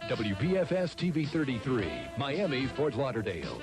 WBFS-TV 33, Miami, Fort Lauderdale.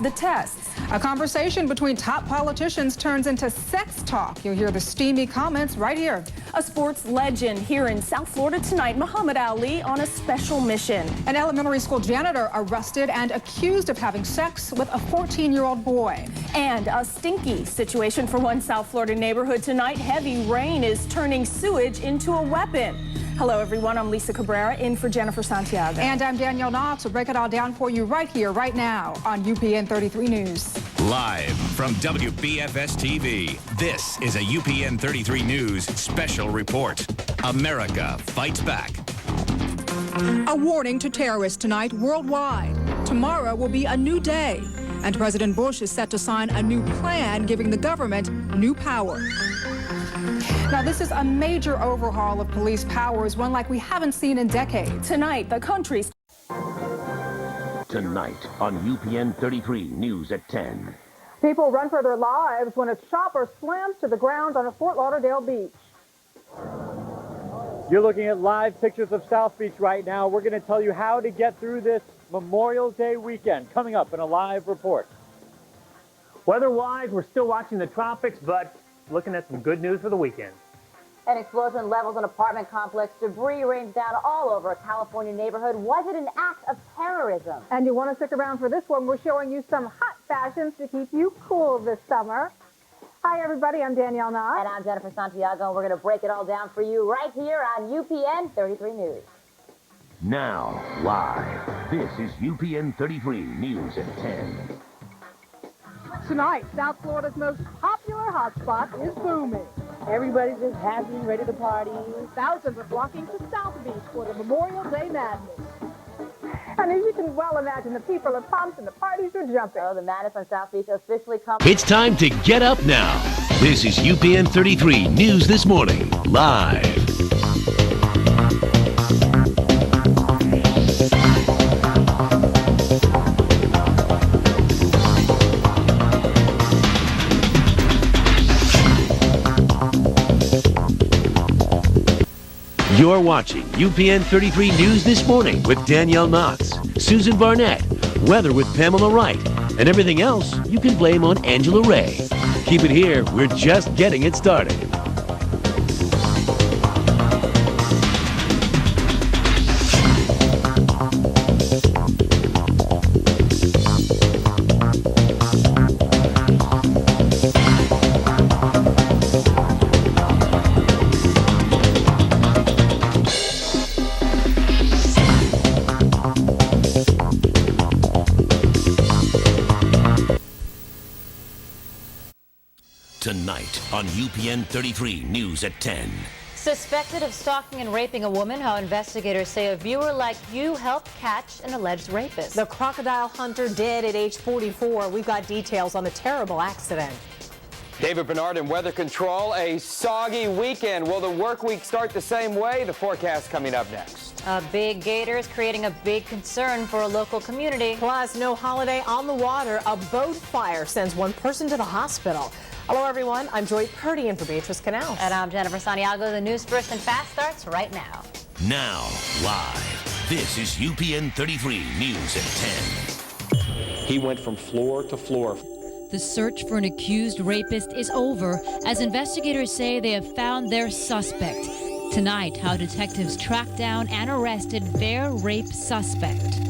The tests. A conversation between top politicians turns into sex talk. You'll hear the steamy comments right here. A sports legend here in South Florida tonight, Muhammad Ali on a special mission. An elementary school janitor arrested and accused of having sex with a 14-year-old boy. And a stinky situation for one South Florida neighborhood tonight. Heavy rain is turning sewage into a weapon. Hello, everyone. I'm Lisa Cabrera, in for Jennifer Santiago. And I'm Danielle Knox. We'll break it all down for you right here, right now on UPN 33 News. Live from WBFS-TV, this is a UPN 33 News special report. America fights back. A warning to terrorists tonight worldwide. Tomorrow will be a new day, and President Bush is set to sign a new plan giving the government new power. Now, this is a major overhaul of police powers, one like we haven't seen in decades. Tonight, the country's... Tonight on UPN 33 News at 10. People run for their lives when a chopper slams to the ground on a Fort Lauderdale beach. You're looking at live pictures of South Beach right now. We're going to tell you how to get through this Memorial Day weekend, coming up in a live report. Weather-wise, we're still watching the tropics, but looking at some good news for the weekend. An explosion levels an apartment complex. Debris rains down all over a California neighborhood. Was it an act of terrorism? And you want to stick around for this one. We're showing you some hot fashions to keep you cool this summer. Hi, everybody. I'm Danielle Knox. And I'm Jennifer Santiago, and we're going to break it all down for you right here on UPN 33 News. Now, live, this is UPN 33 News at 10. Tonight, South Florida's most popular hotspot is booming. Everybody's just happy and ready to party. Thousands are flocking to South Beach for the Memorial Day madness. And as you can well imagine, the people are pumped and the parties are jumping. Oh, the madness on South Beach officially comes. It's time to get up now. This is UPN 33 News This Morning, live. You're watching UPN 33 News This Morning with Danielle Knox, Susan Barnett, weather with Pamela Wright, and everything else you can blame on Angela Ray. Keep it here, we're just getting it started. Tonight on UPN 33 News at 10. Suspected of stalking and raping a woman, how investigators say a viewer like you helped catch an alleged rapist. The crocodile hunter dead at age 44. We've got details on the terrible accident. David Bernard in Weather Control. A soggy weekend. Will the work week start the same way? The forecast coming up next. A big gator is creating a big concern for a local community. Plus, no holiday on the water. A boat fire sends one person to the hospital. Hello, everyone. I'm Joy Purdy in for Beatrice Canals. And I'm Jennifer Santiago. The news first and fast starts right now. Now, live, this is UPN 33 News at 10. He went from floor to floor. The search for an accused rapist is over as investigators say they have found their suspect. Tonight, how detectives tracked down and arrested their rape suspect.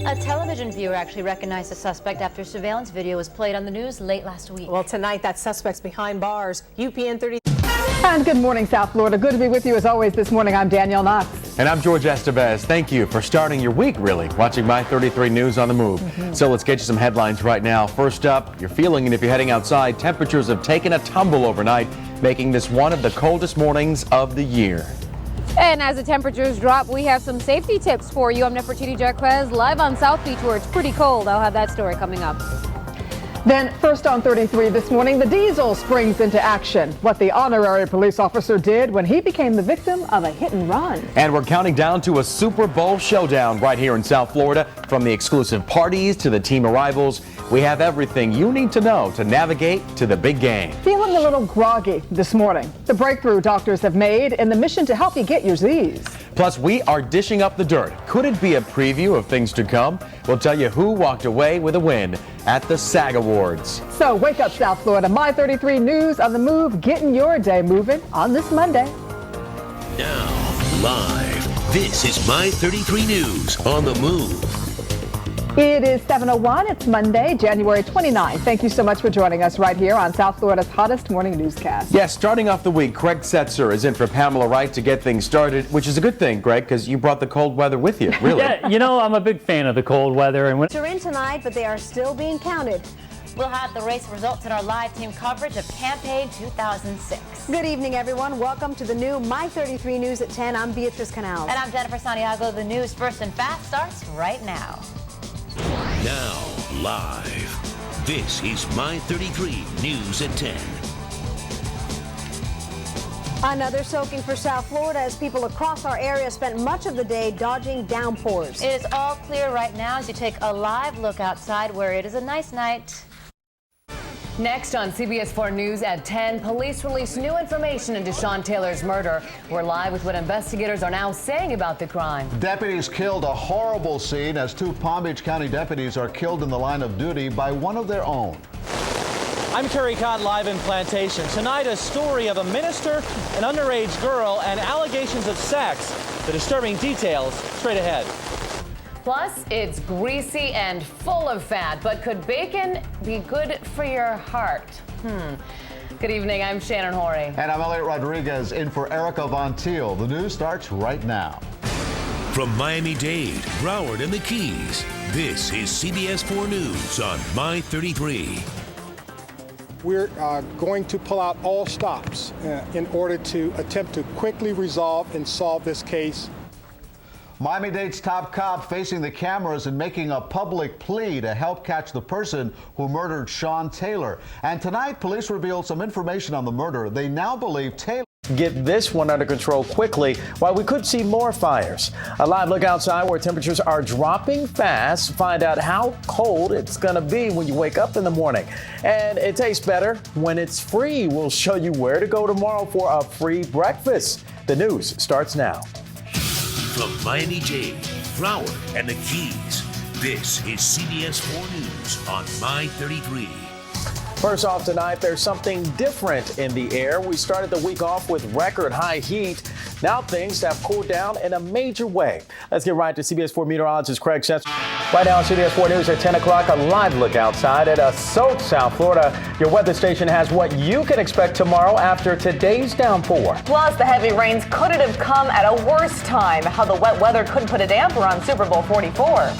A television viewer actually recognized the suspect after surveillance video was played on the news late last week. Well, tonight, that suspect's behind bars. UPN 30. And good morning, South Florida. Good to be with you as always this morning. I'm Danielle Knox. And I'm George Estevez. Thank you for starting your week, really, watching My 33 News on the Move. So let's get you some headlines right now. First up, you're feeling it if you're heading outside. Temperatures have taken a tumble overnight, making this one of the coldest mornings of the year. And as the temperatures drop, we have some safety tips for you. I'm Nefertiti Jacquez, live on South Beach, where it's pretty cold. I'll have that story coming up. Then first on 33 this morning, the diesel springs into action. What the honorary police officer did when he became the victim of a hit and run. And we're counting down to a Super Bowl showdown right here in South Florida. From the exclusive parties to the team arrivals, we have everything you need to know to navigate to the big game. Feeling a little groggy this morning. The breakthrough doctors have made in the mission to help you get your Z's. Plus, we are dishing up the dirt. Could it be a preview of things to come? We'll tell you who walked away with a win at the SAG Awards. So wake up, South Florida. My 33 News on the move, getting your day moving on this Monday. Now, live, this is My 33 News on the move. It is 7:01. It's Monday, January 29th. Thank you so much for joining us right here on South Florida's hottest morning newscast. Yes, starting off the week, Craig Setzer is in for Pamela Wright to get things started, which is a good thing, Greg, because you brought the cold weather with you, really. Yeah, you know, I'm a big fan of the cold weather. And They're in tonight, but they are still being counted. We'll have the race results in our live team coverage of Campaign 2006. Good evening, everyone. Welcome to the new My 33 News at 10. I'm Beatrice Canals. And I'm Jennifer Santiago. The news first and fast starts right now. Now, live, this is My 33 News at 10. Another soaking for South Florida as people across our area spent much of the day dodging downpours. It is all clear right now as you take a live look outside where it is a nice night. Next on CBS 4 News at 10, police release new information into Sean Taylor's murder. We're live with what investigators are now saying about the crime. Deputies killed a horrible scene as two Palm Beach County deputies are killed in the line of duty by one of their own. I'm Kerry Cott live in Plantation. Tonight, a story of a minister, an underage girl, and allegations of sex. The disturbing details straight ahead. Plus, it's greasy and full of fat, but could bacon be good for your heart? Good evening, I'm Shannon Horry. And I'm Elliot Rodriguez in for Erica Von Teal. The news starts right now. From Miami-Dade, Broward, and the Keys, this is CBS 4 News on My 33. We're going to pull out all stops in order to attempt to quickly resolve and solve this case. Miami-Dade's top cop facing the cameras and making a public plea to help catch the person who murdered Sean Taylor. And tonight, police revealed some information on the murder. They now believe Taylor get this one under control quickly while we could see more fires. A live look outside where temperatures are dropping fast. Find out how cold it's going to be when you wake up in the morning. And it tastes better when it's free. We'll show you where to go tomorrow for a free breakfast. The news starts now. From Miami-Dade, Broward, and the Keys, this is CBS 4 News on My 33. First off tonight, there's something different in the air. We started the week off with record high heat. Now things have cooled down in a major way. Let's get right to CBS 4 meteorologist Craig Setzer. Right now on CBS 4 News at 10 o'clock, a live look outside at a soaked South Florida. Your weather station has what you can expect tomorrow after today's downpour. Plus, the heavy rains couldn't have come at a worse time. How the wet weather could put a damper on Super Bowl 44.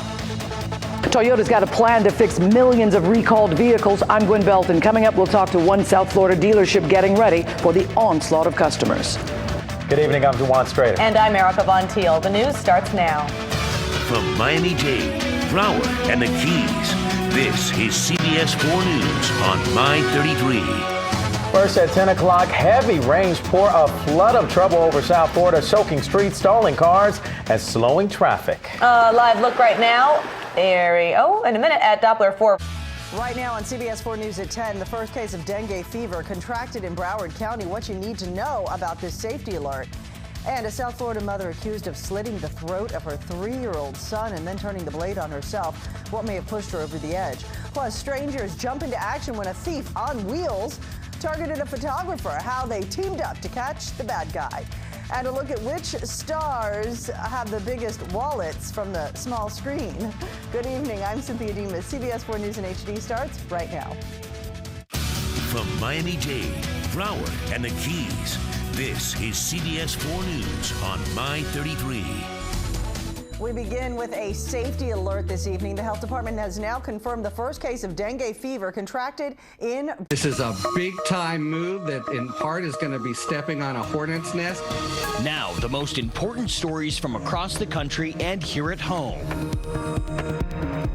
Toyota's got a plan to fix millions of recalled vehicles. I'm Gwen Belton. Coming up, we'll talk to one South Florida dealership getting ready for the onslaught of customers. Good evening, I'm Dewan Strader. And I'm Erica Von Teal. The news starts now. From Miami-Dade, Broward, and the Keys, this is CBS 4 News on My 33. First at 10 o'clock, heavy rains pour a flood of trouble over South Florida, soaking streets, stalling cars, and slowing traffic. Live look right now. In a minute at Doppler 4. Right now on CBS 4 News at 10, the first case of dengue fever contracted in Broward County. What you need to know about this safety alert. And a South Florida mother accused of slitting the throat of her 3-year-old son and then turning the blade on herself. What may have pushed her over the edge. Plus, strangers jump into action when a thief on wheels targeted a photographer. How they teamed up to catch the bad guy. And a look at which stars have the biggest wallets from the small screen. Good evening, I'm Cynthia Demas. CBS 4 News in HD starts right now. From Miami-Dade, Broward, and the Keys, this is CBS 4 News on My 33. We begin with a safety alert this evening. The health department has now confirmed the first case of dengue fever contracted in. This is a big time move that in part is going to be stepping on a hornet's nest. Now, the most important stories from across the country and here at home.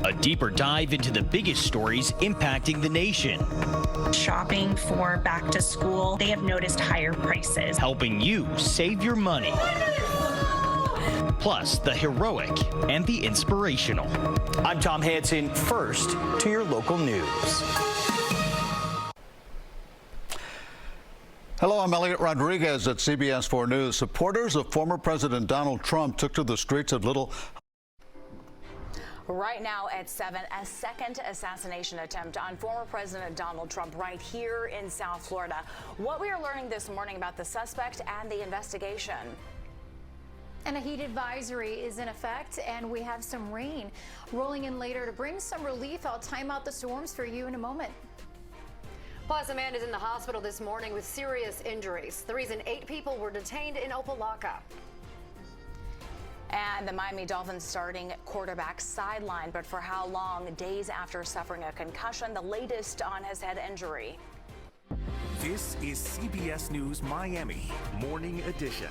A deeper dive into the biggest stories impacting the nation. Shopping for back to school, they have noticed higher prices. Helping you save your money. Plus, the heroic and the inspirational. I'm Tom Hansen. First to your local news. Hello, I'm Elliot Rodriguez at CBS 4 News. Supporters of former President Donald Trump took to the streets of Little. Right now at 7, a second assassination attempt on former President Donald Trump right here in South Florida. What we are learning this morning about the suspect and the investigation. And a heat advisory is in effect, and we have some rain rolling in later to bring some relief. I'll time out the storms for you in a moment. Plus, a man is in the hospital this morning with serious injuries. The reason 8 people were detained in Opelika. And the Miami Dolphins starting quarterback sidelined, but for how long? Days after suffering a concussion, the latest on his head injury. This is CBS News Miami Morning Edition.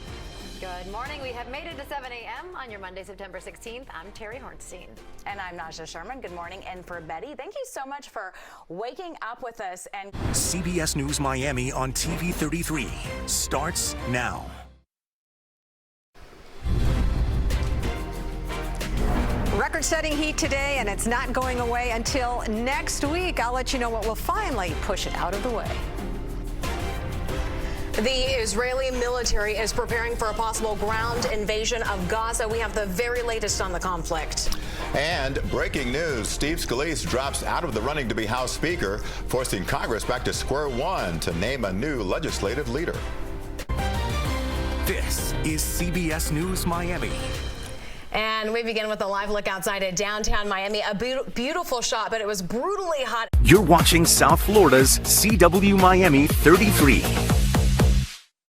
Good morning. We have made it to 7 a.m. on your Monday, September 16th. I'm Terry Hornstein. And I'm Naja Sherman. Good morning. And for Betty, thank you so much for waking up with us. And CBS News Miami on TV 33 starts now. Record-setting heat today, and it's not going away until next week. I'll let you know what will finally push it out of the way. the Israeli military is preparing for a possible ground invasion of Gaza. We have the very latest on the conflict. And breaking news, Steve Scalise drops out of the running to be House Speaker, forcing Congress back to square one to name a new legislative leader. This is CBS News Miami. And we begin with a live look outside at downtown Miami. A beautiful shot, but it was brutally hot. You're watching South Florida's CW Miami 33.